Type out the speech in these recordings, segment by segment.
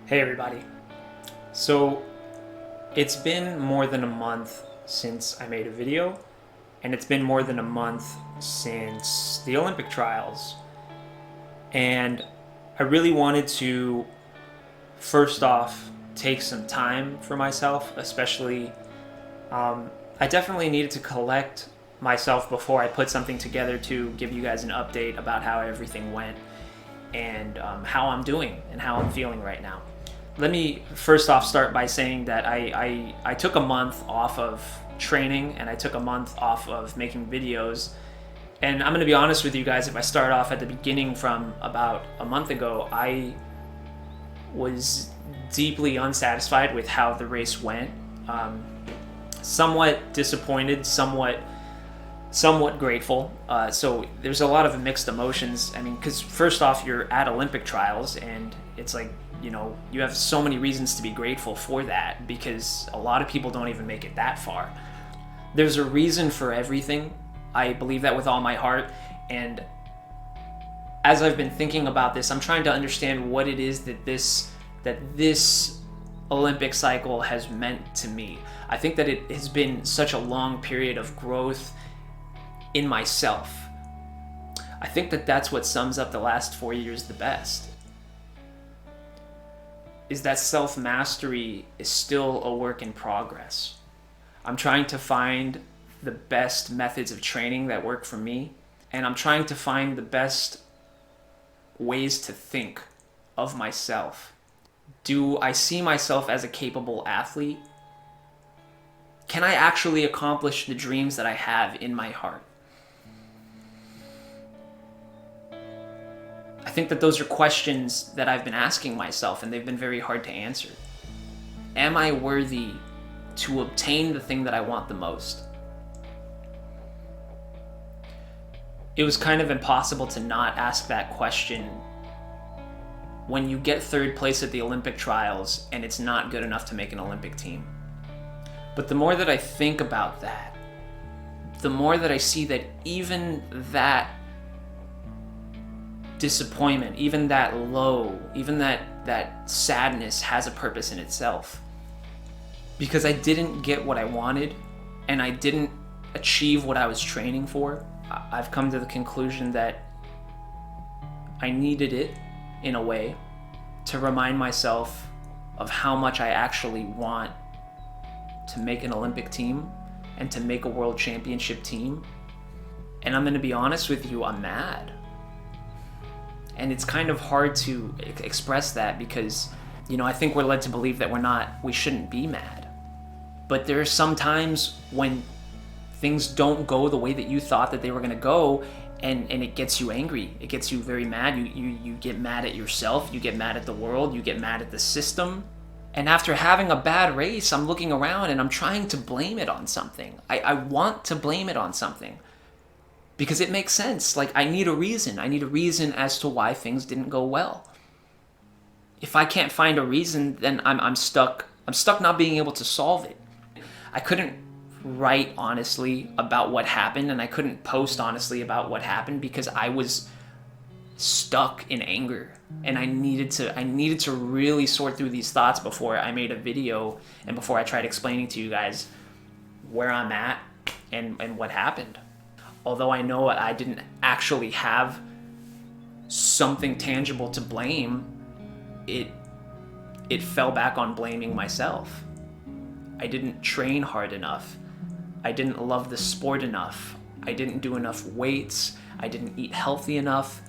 Hey everybody. So it's been more than a month since I made a video, and it's been more than a month since the Olympic trials. And I really wanted to, first off, take some time for myself, especially I definitely needed to collect myself before I put something together to give you guys an update about how everything went and how I'm doing and how I'm feeling right now. Let me first off start by saying that I took a month off of training and I took a month off of making videos. And I'm going to be honest with you guys, if I start off at the beginning from about a month ago, I was deeply unsatisfied with how the race went. Somewhat disappointed, somewhat grateful. So there's a lot of mixed emotions. I mean, because first off, you're at Olympic trials and it's like, you know, you have so many reasons to be grateful for that because a lot of people don't even make it that far. There's a reason for everything. I believe that with all my heart. And as I've been thinking about this, I'm trying to understand what it is that this Olympic cycle has meant to me. I think that it has been such a long period of growth in myself. I think that that's what sums up the last 4 years the best. Is that self-mastery is still a work in progress. I'm trying to find the best methods of training that work for me, and I'm trying to find the best ways to think of myself. Do I see myself as a capable athlete? Can I actually accomplish the dreams that I have in my heart? I think that those are questions that I've been asking myself, and they've been very hard to answer. Am I worthy to obtain the thing that I want the most? It was kind of impossible to not ask that question when you get third place at the Olympic trials and it's not good enough to make an Olympic team. But the more that I think about that, the more that I see that even that disappointment, even that low, even that sadness has a purpose in itself. Because I didn't get what I wanted and I didn't achieve what I was training for, I've come to the conclusion that I needed it, in a way, to remind myself of how much I actually want to make an Olympic team and to make a world championship team. And I'm going to be honest with you, I'm mad. And it's kind of hard to express that because, you know, I think we're led to believe that we shouldn't be mad. But there are some times when things don't go the way that you thought that they were going to go, and it gets you angry. It gets you very mad. You get mad at yourself. You get mad at the world. You get mad at the system. And after having a bad race, I'm looking around and I'm trying to blame it on something. I want to blame it on something. Because it makes sense. Like, I need a reason. I need a reason as to why things didn't go well. If I can't find a reason, then I'm stuck. I'm stuck not being able to solve it. I couldn't write honestly about what happened, and I couldn't post honestly about what happened because I was stuck in anger. And I needed to really sort through these thoughts before I made a video and before I tried explaining to you guys where I'm at and what happened. Although I know I didn't actually have something tangible to blame, it fell back on blaming myself. I didn't train hard enough. I didn't love the sport enough. I didn't do enough weights. I didn't eat healthy enough.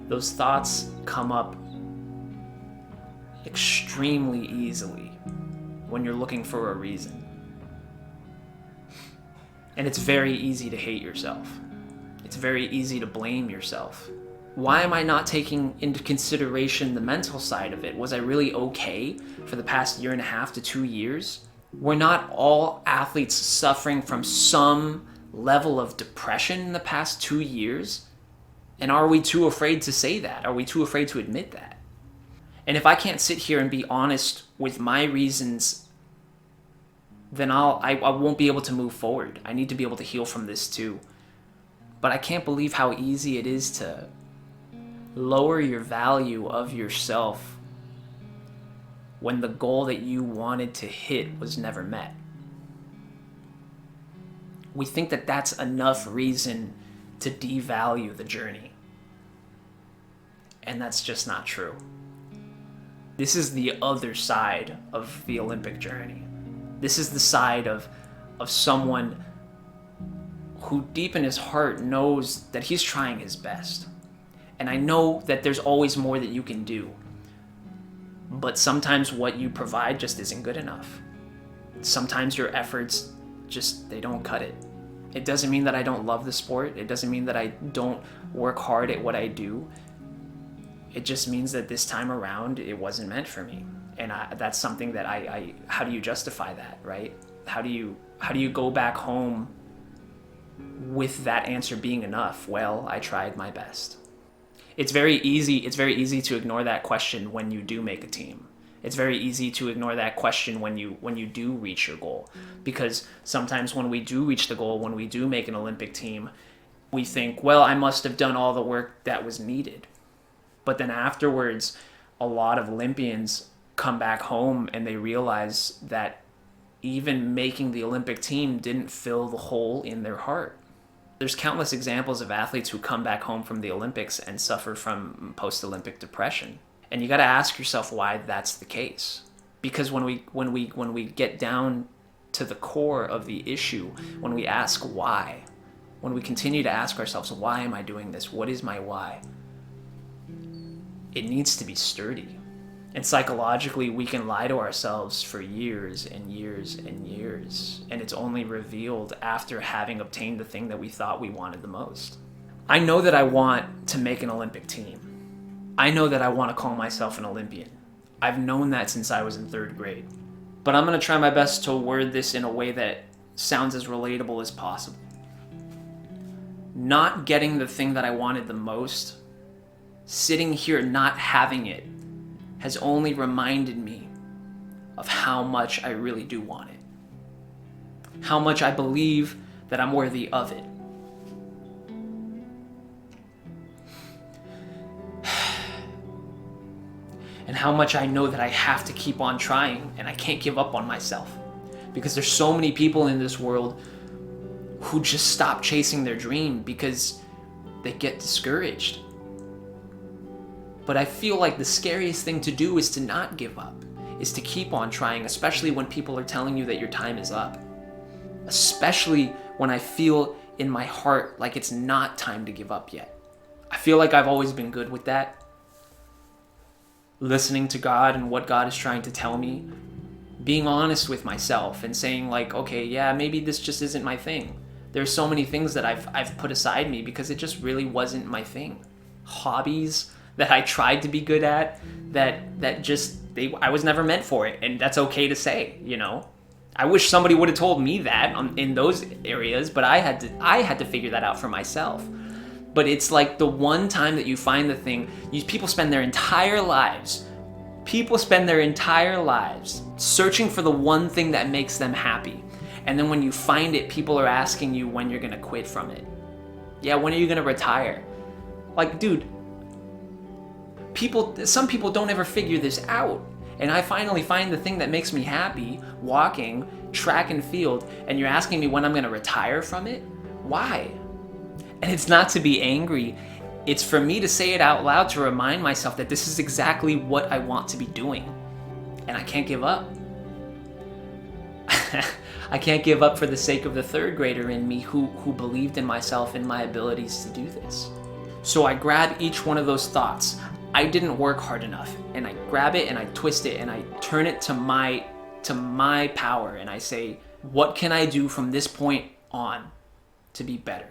Those thoughts come up extremely easily when you're looking for a reason. And it's very easy to hate yourself. It's very easy to blame yourself. Why am I not taking into consideration the mental side of it? Was I really okay for the past 1.5 to 2 years? Were not all athletes suffering from some level of depression in the past 2 years? And are we too afraid to say that? Are we too afraid to admit that? And if I can't sit here and be honest with my reasons then I won't be able to move forward. I need to be able to heal from this too. But I can't believe how easy it is to lower your value of yourself when the goal that you wanted to hit was never met. We think that that's enough reason to devalue the journey. And that's just not true. This is the other side of the Olympic journey. This is the side of someone who deep in his heart knows that he's trying his best. And I know that there's always more that you can do. But sometimes what you provide just isn't good enough. Sometimes your efforts they don't cut it. It doesn't mean that I don't love the sport. It doesn't mean that I don't work hard at what I do. It just means that this time around, it wasn't meant for me. And that's something that how do you justify that, right? How do you go back home with that answer being enough? Well, I tried my best. It's very easy to ignore that question when you do make a team. It's very easy to ignore that question when you do reach your goal. Because sometimes when we do reach the goal, when we do make an Olympic team, we think, well, I must have done all the work that was needed. But then afterwards, a lot of Olympians come back home and they realize that even making the Olympic team didn't fill the hole in their heart. There's countless examples of athletes who come back home from the Olympics and suffer from PostOlympic depression. And you got to ask yourself why that's the case. Because when we get down to the core of the issue, when we ask why, when we continue to ask ourselves, why am I doing this? What is my why? It needs to be sturdy. And psychologically, we can lie to ourselves for years and years and years. And it's only revealed after having obtained the thing that we thought we wanted the most. I know that I want to make an Olympic team. I know that I want to call myself an Olympian. I've known that since I was in 3rd grade. But I'm going to try my best to word this in a way that sounds as relatable as possible. Not getting the thing that I wanted the most, sitting here not having it, has only reminded me of how much I really do want it. How much I believe that I'm worthy of it. And how much I know that I have to keep on trying and I can't give up on myself. Because there's so many people in this world who just stop chasing their dream because they get discouraged. But I feel like the scariest thing to do is to not give up, is to keep on trying, especially when people are telling you that your time is up. Especially when I feel in my heart like it's not time to give up yet. I feel like I've always been good with that. Listening to God and what God is trying to tell me. Being honest with myself and saying like, okay, yeah, maybe this just isn't my thing. There's so many things that I've put aside me because it just really wasn't my thing. Hobbies that I tried to be good at, I was never meant for it, and that's okay to say, you know. I wish somebody would have told me that in those areas, but I had to figure that out for myself. But it's like the one time that you find the thing, people spend their entire lives searching for the one thing that makes them happy. And then when you find it, people are asking you when you're gonna quit from it. Yeah, when are you gonna retire? Like, dude, some people don't ever figure this out. And I finally find the thing that makes me happy, walking, track and field, and you're asking me when I'm gonna retire from it? Why? And it's not to be angry. It's for me to say it out loud to remind myself that this is exactly what I want to be doing. And I can't give up. I can't give up for the sake of the 3rd grader in me who believed in myself and my abilities to do this. So I grab each one of those thoughts. I didn't work hard enough. And I grab it and I twist it and I turn it to my power. And I say, what can I do from this point on to be better?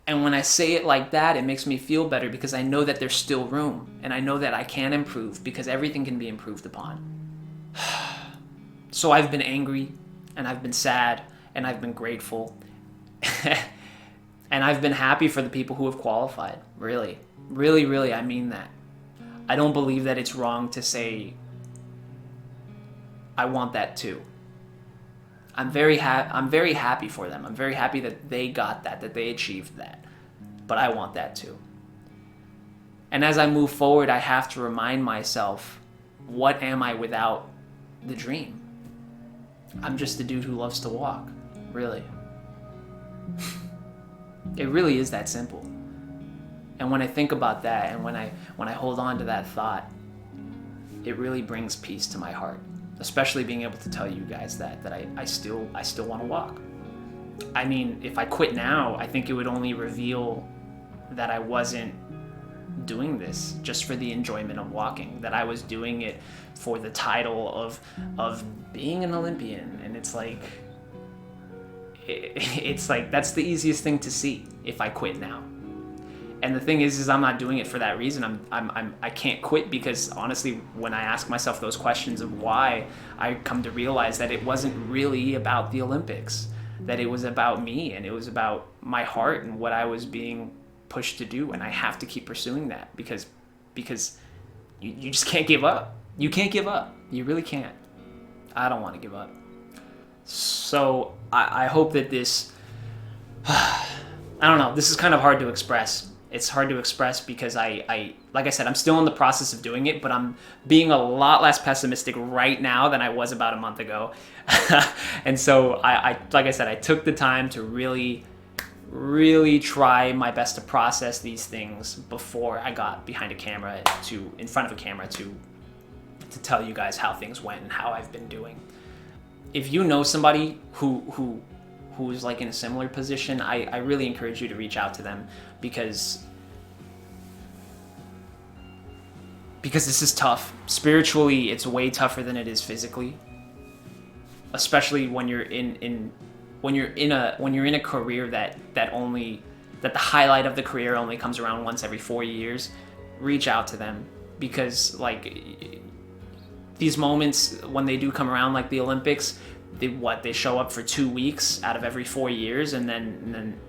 And when I say it like that, it makes me feel better because I know that there's still room. And I know that I can improve because everything can be improved upon. So I've been angry and I've been sad and I've been grateful. And I've been happy for the people who have qualified. Really, really, really, I mean that. I don't believe that it's wrong to say, I want that too. I'm very happy for them. I'm very happy that they got that they achieved that. But I want that too. And as I move forward, I have to remind myself, what am I without the dream? I'm just a dude who loves to walk, really. It really is that simple. And when I think about that, and when I hold on to that thought, it really brings peace to my heart. Especially being able to tell you guys that I still want to walk. I mean, if I quit now, I think it would only reveal that I wasn't doing this just for the enjoyment of walking, that I was doing it for the title of being an Olympian. And it's like that's the easiest thing to see if I quit now. And the thing is I'm not doing it for that reason. I can't quit, because honestly, when I ask myself those questions of why, I come to realize that it wasn't really about the Olympics, that it was about me, and it was about my heart and what I was being pushed to do. And I have to keep pursuing that, because you just can't give up. You can't give up. You really can't. I don't want to give up. So I hope that this, I don't know, this is kind of hard to express. It's hard to express because I like I said, I'm still in the process of doing it, but I'm being a lot less pessimistic right now than I was about a month ago. And so I like I said, I took the time to really try my best to process these things before I got in front of a camera to tell you guys how things went and how I've been doing. If you know somebody who's like in a similar position, I really encourage you to reach out to them, because this is tough. Spiritually, it's way tougher than it is physically, especially when you're in a career that the highlight of the career only comes around once every 4 years. Reach out to them, because like these moments when they do come around, like the Olympics, they show up for 2 weeks out of every 4 years, and then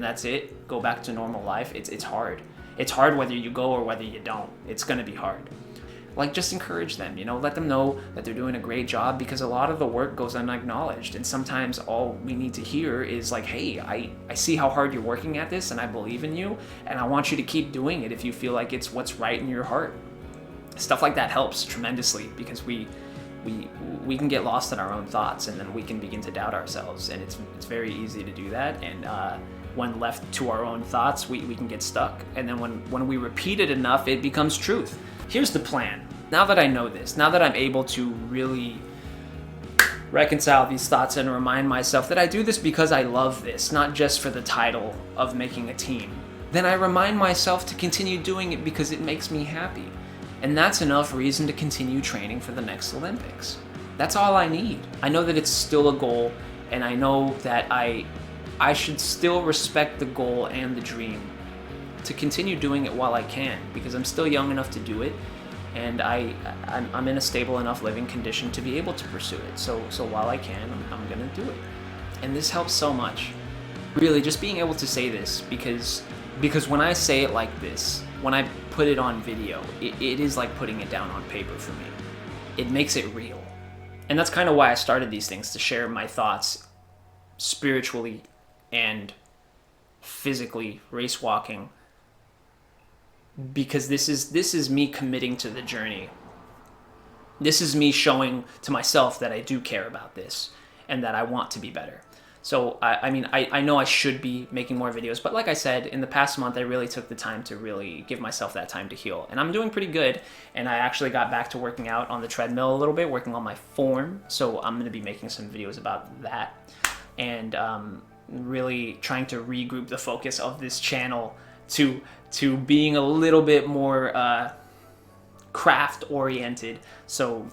that's it. Go back to normal life. It's hard. It's hard whether you go or whether you don't. It's gonna be hard. Like, just encourage them, let them know that they're doing a great job, because a lot of the work goes unacknowledged, and sometimes all we need to hear is like, hey, I see how hard you're working at this, and I believe in you, and I want you to keep doing it if you feel like it's what's right in your heart. Stuff like that helps tremendously, because we can get lost in our own thoughts, and then we can begin to doubt ourselves, and it's very easy to do that. And when left to our own thoughts, we can get stuck, and then when we repeat it enough, it becomes truth. Here's the plan. Now that I know this, now that I'm able to really reconcile these thoughts and remind myself that I do this because I love this, not just for the title of making a team, then I remind myself to continue doing it because it makes me happy. And that's enough reason to continue training for the next Olympics. That's all I need. I know that it's still a goal, and I know that I should still respect the goal and the dream to continue doing it while I can, because I'm still young enough to do it, and I'm in a stable enough living condition to be able to pursue it. So while I can, I'm gonna do it. And this helps so much. Really, just being able to say this, because when I say it like this, when I put it on video, it is like putting it down on paper for me. It makes it real. And that's kind of why I started these things, to share my thoughts spiritually and physically, race walking, because this is me committing to the journey. This is me showing to myself that I do care about this and that I want to be better. So I know I should be making more videos, but like I said, in the past month, I really took the time to really give myself that time to heal, and I'm doing pretty good. And I actually got back to working out on the treadmill a little bit, working on my form. So I'm going to be making some videos about that, and really trying to regroup the focus of this channel to being a little bit more craft oriented. So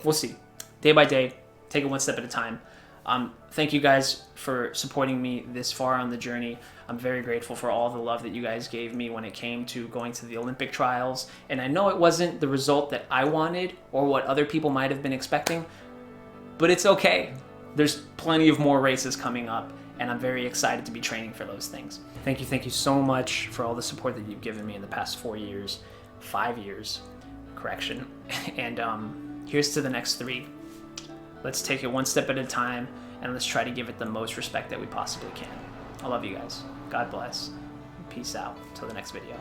we'll see, day by day, take it one step at a time. Thank you guys for supporting me this far on the journey. I'm very grateful for all the love that you guys gave me when it came to going to the Olympic trials. And I know it wasn't the result that I wanted or what other people might have been expecting, but it's okay. There's plenty of more races coming up, and I'm very excited to be training for those things. Thank you so much for all the support that you've given me in the past 5 years, correction. And here's to the next 3. Let's take it one step at a time, and let's try to give it the most respect that we possibly can. I love you guys. God bless. Peace out. Till the next video.